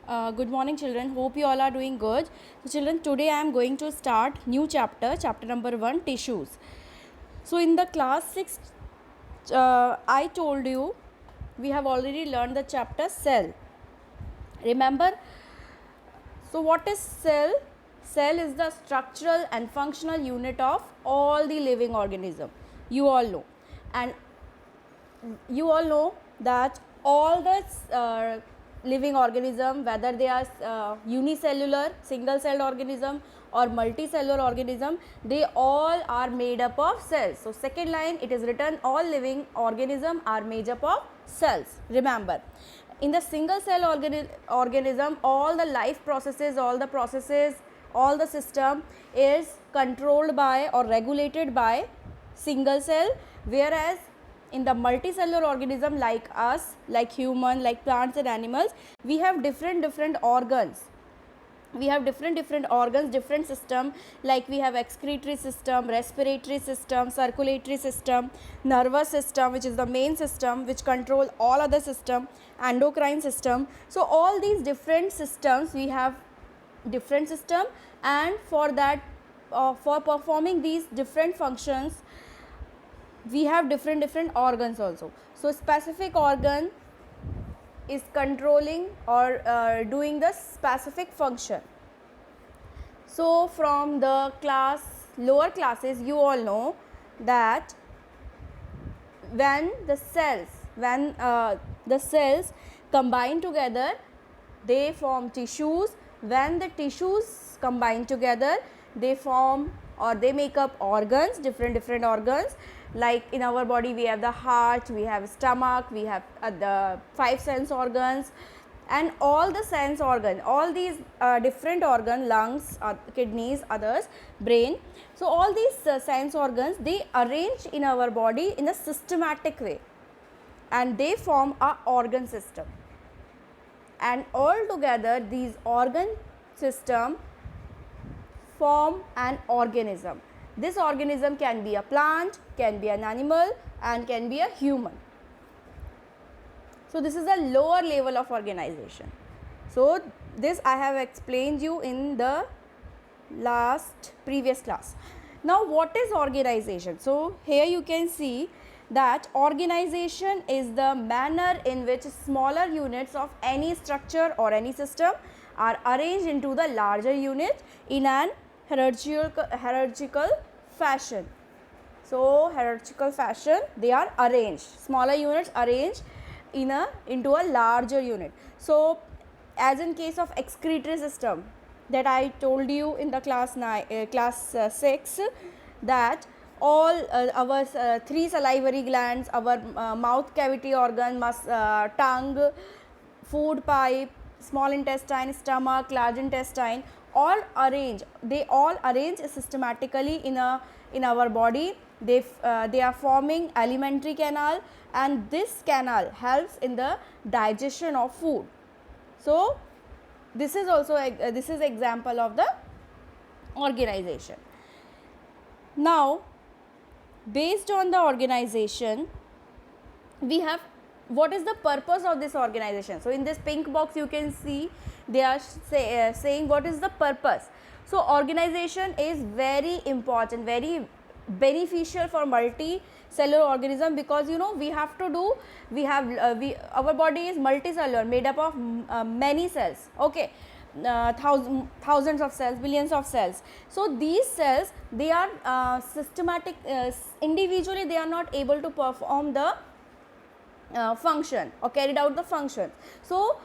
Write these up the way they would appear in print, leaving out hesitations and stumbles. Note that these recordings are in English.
Good morning, children. Hope you all are doing good. So, children, today I am going to start new chapter, chapter number 1, tissues. So, in the class 6, I told you we have already learned the chapter cell. Remember? So, what is cell? Cell is the structural and functional unit of all the living organism. You all know, and you all know that all the living organism, whether they are unicellular single celled organism or multicellular organism, they all are made up of cells. So second line it is written, all living organism are made up of cells. Remember, in the single cell organism, all the life processes, all the system is controlled by or regulated by single cell, whereas in the multicellular organism like us, like human, like plants and animals, we have different organs. We have different organs, different system, like we have excretory system, respiratory system, circulatory system, nervous system, which is the main system which control all other system, endocrine system. So all these different systems, we have different system, and for that for performing these different functions, we have different organs also. So specific organ is controlling or doing the specific function. So from the lower classes, you all know that when the cells combine together, they form tissues. When the tissues combine together, they form or they make up organs, different organs. Like in our body, we have the heart, we have stomach, we have the 5 sense organs, and all the sense organ, all these different organ, lungs, kidneys, others, brain. So all these sense organs, they arrange in our body in a systematic way, and they form a organ system. And all together, these organ system form an organism. This organism can be a plant, can be an animal, and can be a human. So this is a lower level of organization. So this I have explained you in the previous class. Now what is organization? So here you can see that organization is the manner in which smaller units of any structure or any system are arranged into the larger unit in an hierarchical fashion. So hierarchical fashion, they are arranged, smaller units arranged into a larger unit. So as in case of excretory system that I told you in the class 6, that all our 3 salivary glands, our mouth cavity organ, tongue, food pipe, small intestine, stomach, large intestine, they all arrange systematically in our body. They are forming alimentary canal, and this canal helps in the digestion of food. So this is also this is example of the organization. Now based on the organization, we have what is the purpose of this organization. So in this pink box you can see they are saying what is the purpose. So organization is very important, very beneficial for multicellular organism, because you know our body is multicellular, made up of many cells. Okay, thousands of cells, billions of cells. So these cells, they are systematic, individually they are not able to perform the function or carried out the function. So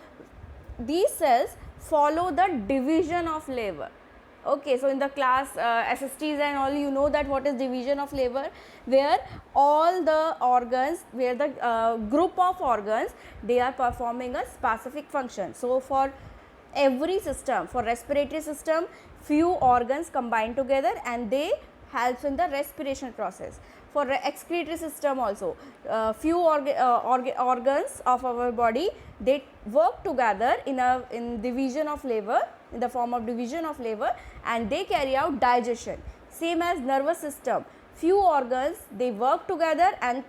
these cells follow the division of labor. Okay, so in the class SSTs and all, you know that what is division of labor, where all the organs, where the group of organs, they are performing a specific function. So for every system, for respiratory system, few organs combine together and they helps in the respiration process. For excretory system also, few organs of our body, they work together in division of labor, in the form of division of labor, and they carry out digestion. Same as nervous system, few organs, they work together and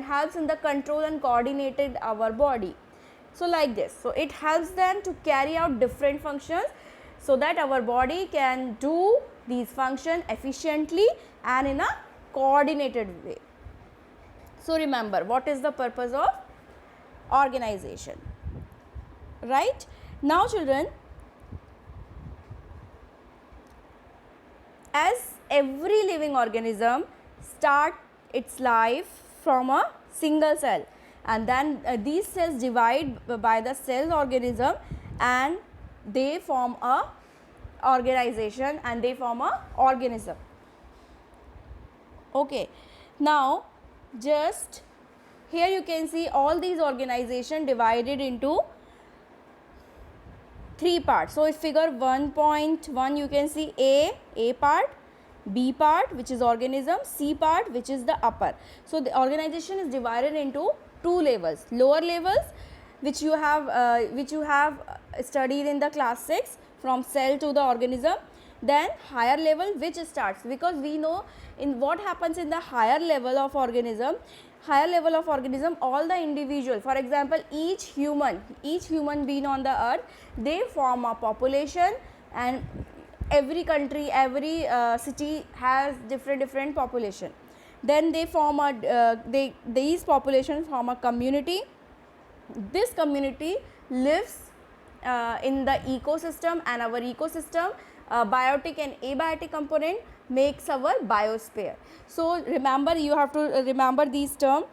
helps in the control and coordinated our body. So like this. So it helps them to carry out different functions so that our body can do these functions efficiently and in a coordinated way. So remember, what is the purpose of organization? Right? Now children, as every living organism start its life from a single cell, and then these cells divide by the cell organism and they form a organization and they form a organism. Okay, now just here you can see all these organization divided into three parts. So if figure 1.1 you can see A part, B part which is organism, C part which is the upper. So the organization is divided into two levels, lower levels which you have studied in the class 6 from cell to the organism, then higher level which starts, because we know in what happens in the higher level of organism, all the individual, for example each human being on the earth, they form a population, and every country, every city has different population. Then they form a these populations form a community. This community lives in the ecosystem, and our ecosystem, biotic and abiotic component makes our biosphere. So remember, you have to remember these terms.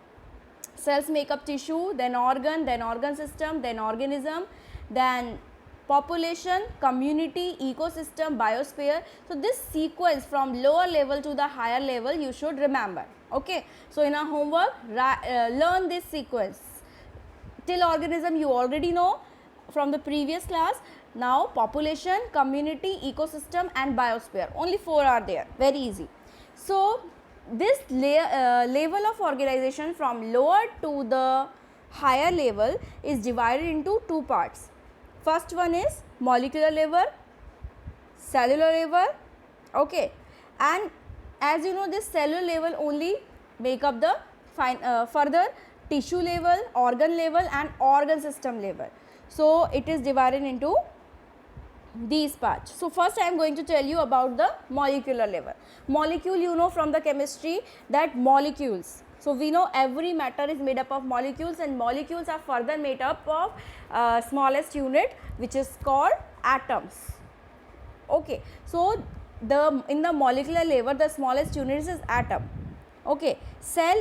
Cells make up tissue, then organ system, then organism, then population, community, ecosystem, biosphere. So this sequence from lower level to the higher level you should remember. Okay, so in our homework learn this sequence. Till organism you already know from the previous class. Now population, community, ecosystem and biosphere, only 4 are there, very easy. So this level of organization from lower to the higher level is divided into two parts. First one is molecular level, cellular level. Okay, and as you know, this cellular level only make up the further tissue level, organ level and organ system level. So it is divided into these parts. So first I am going to tell you about the molecular level. Molecule, you know from the chemistry that molecules. So we know every matter is made up of molecules, and molecules are further made up of smallest unit which is called atoms. Okay, so in the molecular level the smallest unit is atom. Okay, cell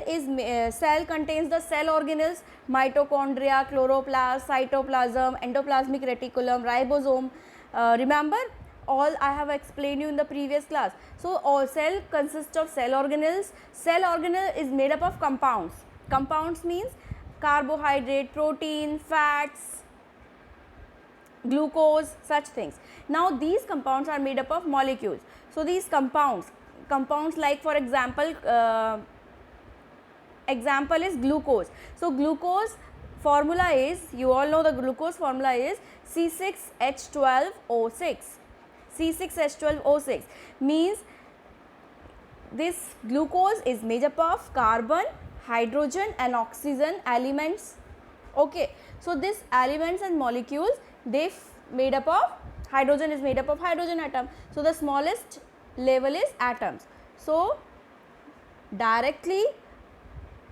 contains the cell organelles, mitochondria, chloroplast, cytoplasm, endoplasmic reticulum, ribosome. Remember all I have explained you in the previous class. So all cell consists of cell organelles. Cell organelle is made up of compounds. Compounds means carbohydrate, protein, fats, glucose, such things. Now these compounds are made up of molecules. So these compounds like for example is glucose. So glucose formula is, you all know the glucose formula is C6H12O6. C6H12O6 means this glucose is made up of carbon, hydrogen and oxygen elements. Okay, so these elements and molecules, they made up of, hydrogen is made up of hydrogen atom. So the smallest level is atoms. So directly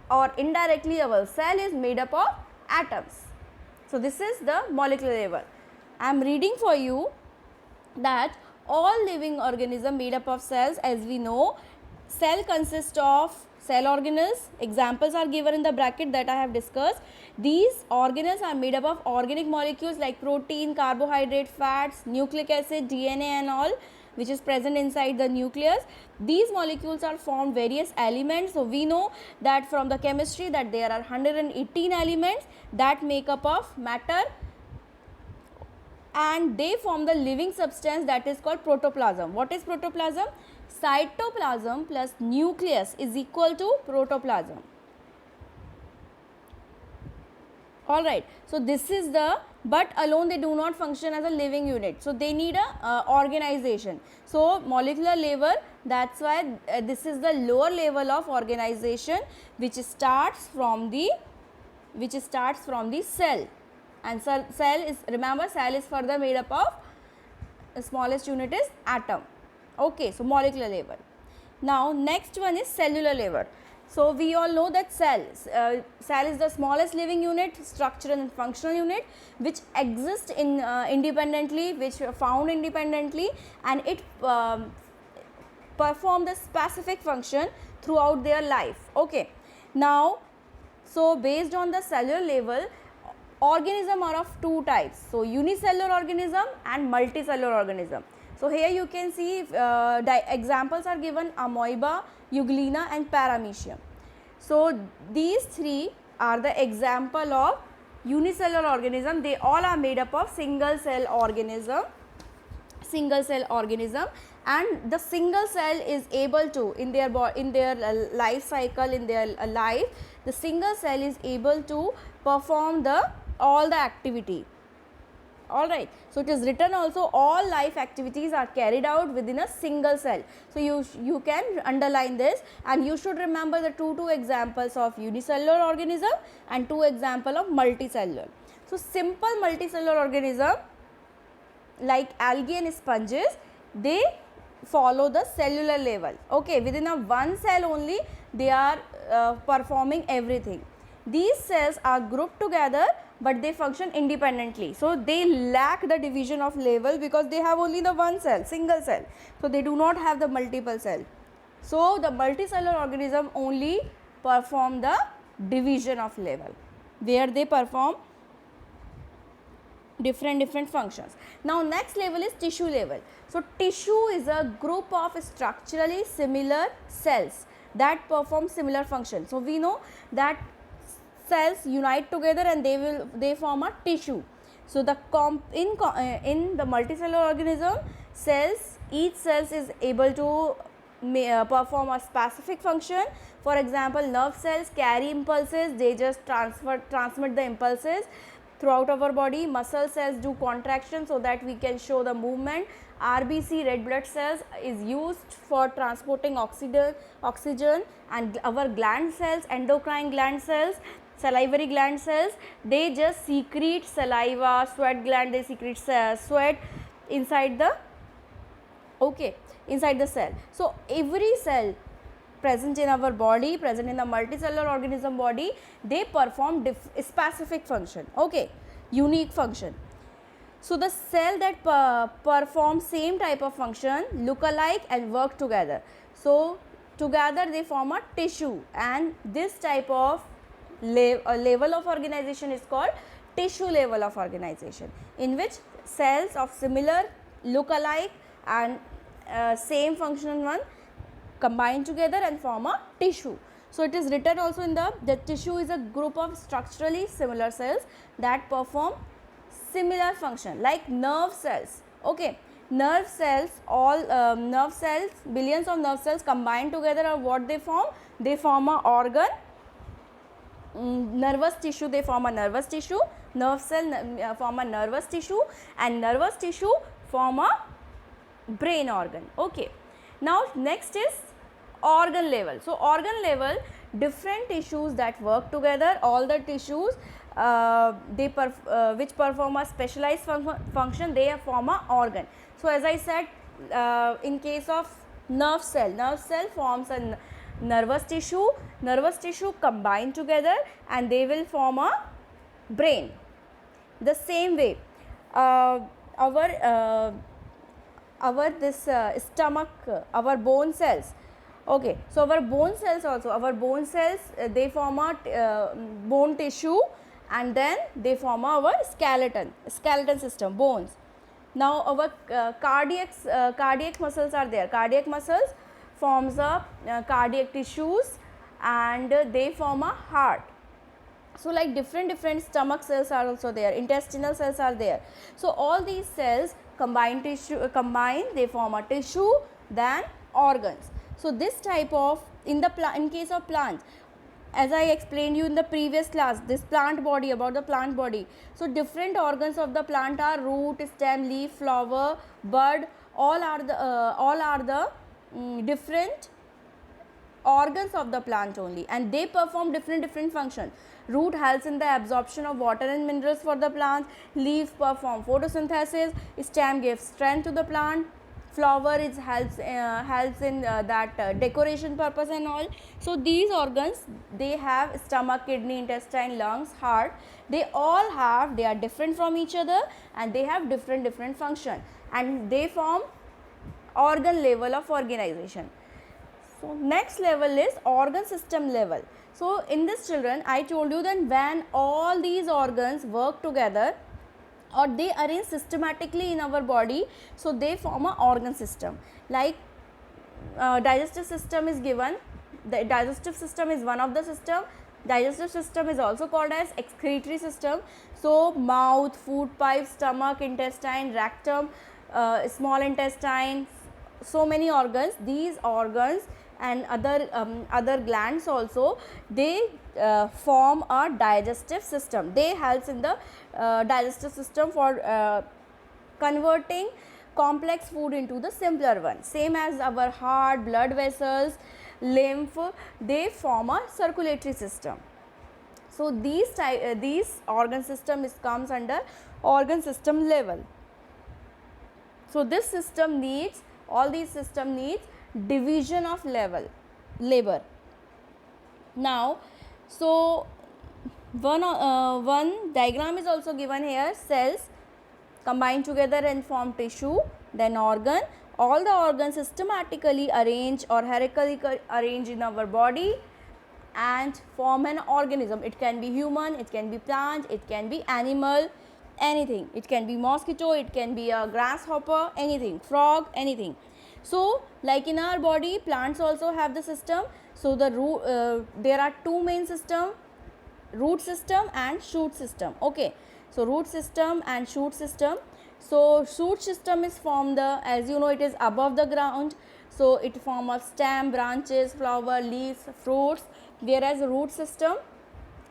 or indirectly our cell is made up of atoms. So this is the molecular level. I am reading for you that all living organism made up of cells. As we know, cell consists of cell organelles. Examples are given in the bracket that I have discussed. These organelles are made up of organic molecules like protein, carbohydrate, fats, nucleic acid, DNA and all, which is present inside the nucleus. These molecules are formed various elements. So we know that from the chemistry that there are 118 elements that make up of matter, and they form the living substance that is called protoplasm. What is protoplasm? Cytoplasm plus nucleus is equal to protoplasm. Alright, so this is the, but alone they do not function as a living unit. So they need a organization. So molecular level, that's why this is the lower level of organization which starts from the cell. and cell is, remember, cell is further made up of, the smallest unit is atom. Okay, so molecular level. Now next one is cellular level. So we all know that cell is the smallest living unit, structural and functional unit, which exists in independently, which found independently, and it perform the specific function throughout their life. Okay, now so based on the cellular level, organism are of two types, so unicellular organism and multicellular organism. So here you can see examples are given: amoeba, euglena and paramecium. So these three are the example of unicellular organism. They all are made up of single cell organism, and the single cell is able to, in their life cycle, in their life, the single cell is able to perform all the activity. All right, so it is written also, all life activities are carried out within a single cell. So you can underline this, and you should remember the two examples of unicellular organism and two example of multicellular. So simple multicellular organism like algae and sponges, they follow the cellular level. Okay, within a one cell only they are performing everything. These cells are grouped together, but they function independently. So they lack the division of level because they have only the one cell, single cell. So they do not have the multiple cell. So the multicellular organism only perform the division of level, where they perform different functions. Now next level is tissue level. So tissue is a group of structurally similar cells that perform similar functions. So we know that cells unite together and they form a tissue. So the in the multicellular organism, each cell is able to perform a specific function. For example, nerve cells carry impulses, they just transmit the impulses throughout our body. Muscle cells do contraction so that we can show the movement. RBC, red blood cells, is used for transporting oxygen, and our gland cells, endocrine gland cells, salivary gland cells, they just secrete saliva. Sweat gland, they secrete sweat inside the cell. So every cell present in our body, present in the multicellular organism body, they perform specific function, okay, unique function. So the cell that perform same type of function look alike and work together. So together they form a tissue, and this type of level of organization is called tissue level of organization, in which cells of similar, look alike and same functional one combine together and form a tissue. So it is written also in the tissue is a group of structurally similar cells that perform similar function, like nerve cells. Okay, nerve cells, nerve cells, billions of nerve cells combined together are what they form? They form a organ. Nervous tissue, they form a nervous tissue. Nerve cell form a nervous tissue, and nervous tissue form a brain organ. Okay, now next is organ level. So organ level, different tissues that work together, all the tissues which perform a specialized function, they form a organ. So as I said, in case of nerve cell forms a nervous tissue combine together and they will form a brain. The same way, our stomach, our bone cells. Okay, so our bone cells also, they form a bone tissue, and then they form our skeleton system, bones. Now our cardiac muscles are there. Cardiac muscles forms a cardiac tissues, and they form a heart. So like different stomach cells are also there, intestinal cells are there. So all these cells combine, they form a tissue, then organs. So this type of, in case of plants, as I explained you in the previous class, this plant body, about the plant body. So different organs of the plant are root, stem, leaf, flower, bud, all are the different organs of the plant only, and they perform different functions. Root helps in the absorption of water and minerals for the plants. Leaves perform photosynthesis. Stem gives strength to the plant. Flower is helps in that decoration purpose and all. So these organs, they have stomach, kidney, intestine, lungs, heart. They are different from each other, and they have different function, and they form organ level of organization. So next level is organ system level. So in this, children, I told you that when all these organs work together or they arrange systematically in our body, so they form a organ system. Like digestive system is given. The digestive system is one of the system. Digestive system is also called as excretory system. So mouth, food pipe, stomach, intestine, rectum, small intestine, so many organs. These organs and other glands also, they form a digestive system. They helps in the digestive system for converting complex food into the simpler one. Same as our heart, blood vessels, lymph, they form a circulatory system. So these organ system comes under organ system level. So this system needs, all these system needs division of labor. Now, so one diagram is also given here. Cells combine together and form tissue, then organ. All the organs systematically arrange or hierarchically arrange in our body and form an organism. It can be human, it can be plant, it can be animal, anything. It can be mosquito, it can be a grasshopper, anything, frog, anything. So like in our body, plants also have the system. So the there are two main system, root system and shoot system. Okay, so root system and shoot system. So shoot system is formed, as you know, it is above the ground. So it form of stem, branches, flower, leaves, fruits. Whereas root system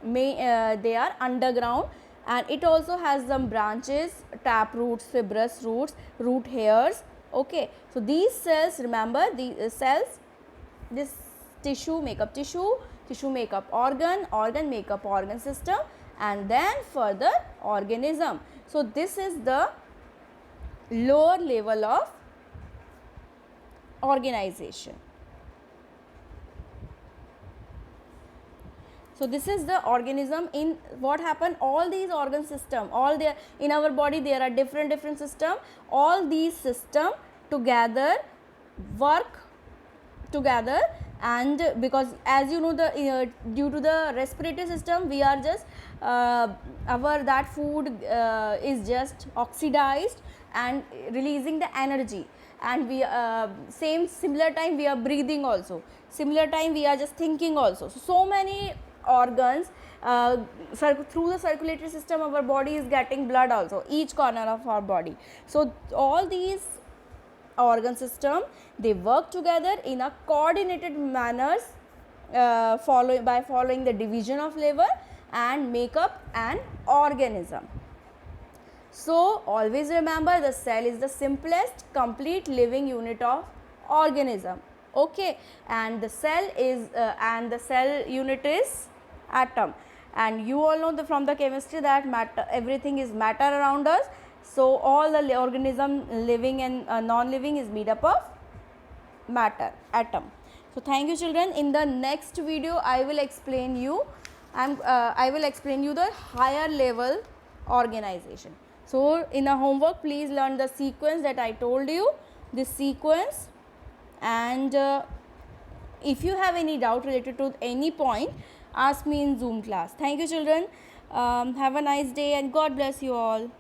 they are underground, and it also has some branches, tap roots, fibrous roots, root hairs. Okay, so these cells, remember these cells, this tissue make up tissue, tissue make up organ, organ make up organ system, and then further organism. So this is the lower level of organization. So this is the organism. In what happen, all these organ system, all there in our body, there are different system. All these system together work together, and because as you know, the due to the respiratory system, we are just our that food is just oxidized and releasing the energy, and we similar time we are breathing also, similar time we are just thinking also. So many organs through the circulatory system, our body is getting blood also, each corner of our body. So all these organ system, they work together in a coordinated manners, following the division of labor and make up an organism. So always remember, the cell is the simplest complete living unit of organism. Okay, and the cell is and the cell unit is atom, and you all know from the chemistry that matter, everything is matter around us. So all the organism living and non-living is made up of matter, atom. So thank you, children. In the next video, I will explain you the higher level organization. So in a homework, please learn the sequence that I told you, this sequence, and if you have any doubt related to any point, ask me in Zoom class. Thank you, children. Have a nice day, and God bless you all.